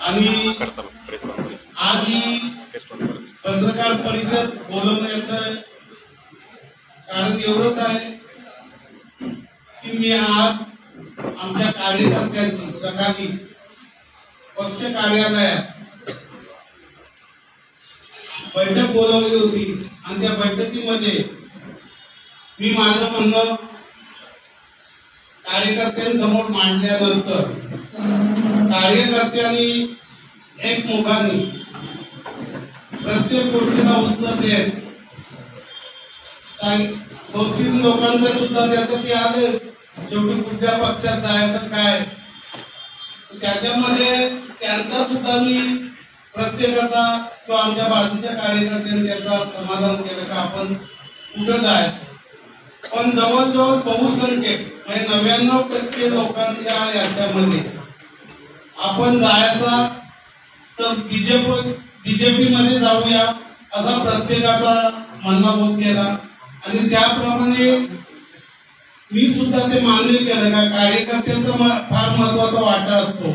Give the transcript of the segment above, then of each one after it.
आणि आज ही पत्रकार परिषद बोलवण्याचं कारण एवढंच आहे की मी आज आमच्या कार्यकर्त्यांची सकाळी पक्ष कार्यालयात बैठक बोलावली होती आणि त्या बैठकीमध्ये मी माझं म्हणणं कार्यकर्त्यांसमोर मांडल्यानंतर कार्यकर्त्यांनी एकमुखाने प्रत्येक गोष्टीला उत्तर देत दोन तीन लोकांचं सुद्धा त्याचं ते आले शेवटी कुठल्या पक्षात जायचं काय त्याच्यामध्ये त्यांचा सुद्धा मी प्रत्येकाचा किंवा आमच्या बाजूच्या कार्यकर्त्यांनी त्याचा समाधान केलं का आपण कुठं जायचं पण जवळजवळ बहुसंख्येक म्हणजे 99% लोकांच्या याच्यामध्ये आपण जायचा तर बीजेपी मध्ये जाऊया असा प्रत्येकाचा म्हणणं होत गेला आणि त्याप्रमाणे मी सुद्धा ते मान्य केलं का कार्यकर्त्यांचा फार महत्वाचा वाटा असतो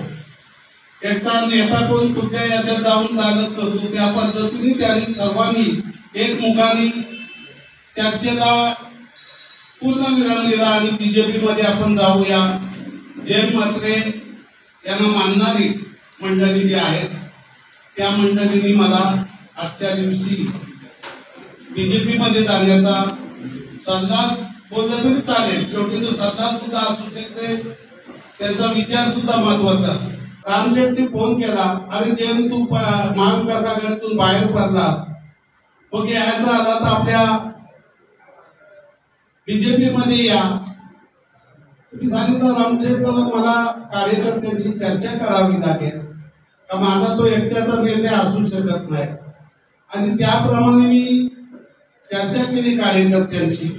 एकटा नेता कोण कुठल्या याच्यात जाऊन चालत करतो त्या पद्धतीने त्यांनी सर्वांनी एकमुखाने चर्चेला पूर्ण विराम दिला आणि बीजेपी मध्ये आपण जाऊया जे मात्र यांना मानणारी मंडळी जी आहेत त्या मंडळींनी मला आजच्या दिवशी बीजेपी मध्ये जाण्याचा सल्ला बोललं तरी चालेल शेवटी तो सल्ला सुद्धा असू शकते त्यांचा विचार सुद्धा महत्वाचा रामशेठनी फोन केला अरे जेव्हा तू महाविकास आघाडीतून बाहेर पडलास मग यायचं आला तर आपल्या बीजेपी मध्ये या तुम्ही सांगितलं रामशेठ मला कार्यकर्त्यांची चर्चा करावी लागेल का माझा तो एकट्याचा निर्णय असू शकत नाही आणि त्याप्रमाणे मी चर्चा केली कार्यकर्त्यांची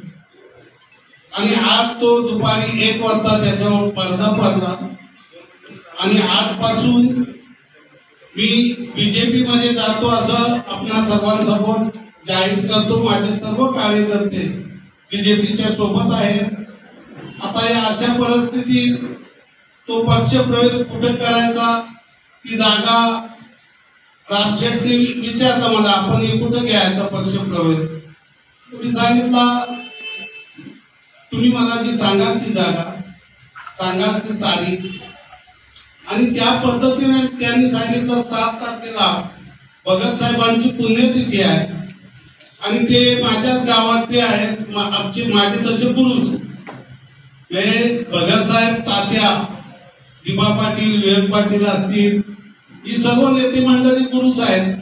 आणि आज तो दुपारी 1 वाजता त्याच्यावर पडदा पडला आणि आजपासून मी बीजेपी मध्ये जातो असं आपल्या सर्वांसमोर जाहीर करतो माझे सर्व कार्यकर्ते बीजेपीच्या सोबत आहेत आता या अशा परिस्थितीत तो पक्ष प्रवेश कुठे करायचा ती जागा रामशेठनी विचारलं मला आपण कुठे घ्यायचा पक्ष प्रवेश तुम्ही सांगितला तुम्ही मला जी सांगाल ती जागा सांगाल ती तारीख आणि त्या पद्धतीने त्यांनी सांगितलं 7 तारखेला भगत साहेबांची पुण्यतिथी आहे आणि ते माझ्याच गावातले आहेत माझे तसे पुरुष भगत साहेब तात्या दिबा पाटील विवेक पाटील असतील ही सर्व नेते मंडळी पुरुष आहेत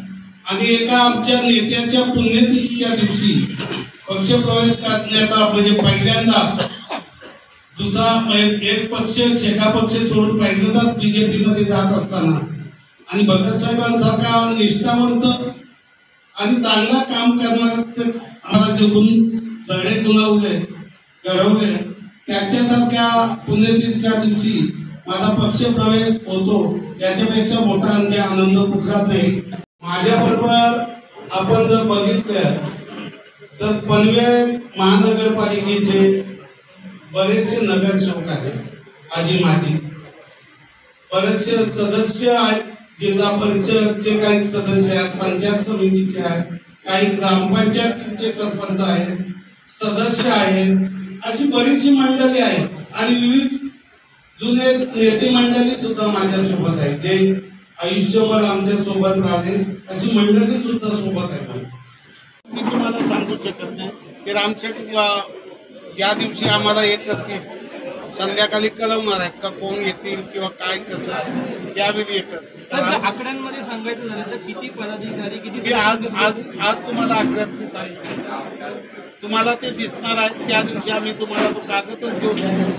आणि एका आमच्या नेत्याच्या पुण्यतिथीच्या दिवशी पक्ष प्रवेश करण्याचा म्हणजे पहिल्यांदाच दुसरा एक पक्ष शेका पक्ष सोडून पहिल्यांदाच बीजेपी मध्ये जात असताना आणि भगत साहेबांसारखा निष्ठावंत आणि चांगला काम करणारे आम्हाला जे गुण धडे घडवले त्याच्यासारख्या पुण्यतिथीच्या दिवशी माझा पक्ष प्रवेश होतो याच्यापेक्षा मोठा आणखी आनंद कुठलाच नाही माझ्याबरोबर आपण जर बघितलं तर पनवेल महानगरपालिकेचे बरेचसे नगरसेवक आहेत आजी माजी बरेचसे सदस्य आहेत जिल्हा परिषदचे काही सदस्य आहेत पंचायत समितीचे आहेत काही ग्रामपंचायतीचे सरपंच आहेत सदस्य आहेत अशी बरीचशी मंडळी आहेत आणि विविध जुने नेते मंडळी सुद्धा माझ्यासोबत आहे जे आयुष्यभर आमच्या सोबत राहते अशी मंडळी सुद्धा सोबत आहे मी तुम्हाला सांगू शकत नाही की रामशेठ ज्या दिवशी आम्हाला एक संध्याकाळी कळवणार आहेत का कोण येतील किंवा काय कसं आहे त्यावेळी एकच आकड्यांमध्ये सांगायचं झालं तर किती पदाधिकारी किती आज तुम्हाला आकड्यात मी सांगतो तुम्हाला ते दिसणार आहे त्या दिवशी आम्ही तुम्हाला तो कागदच देऊ शकतो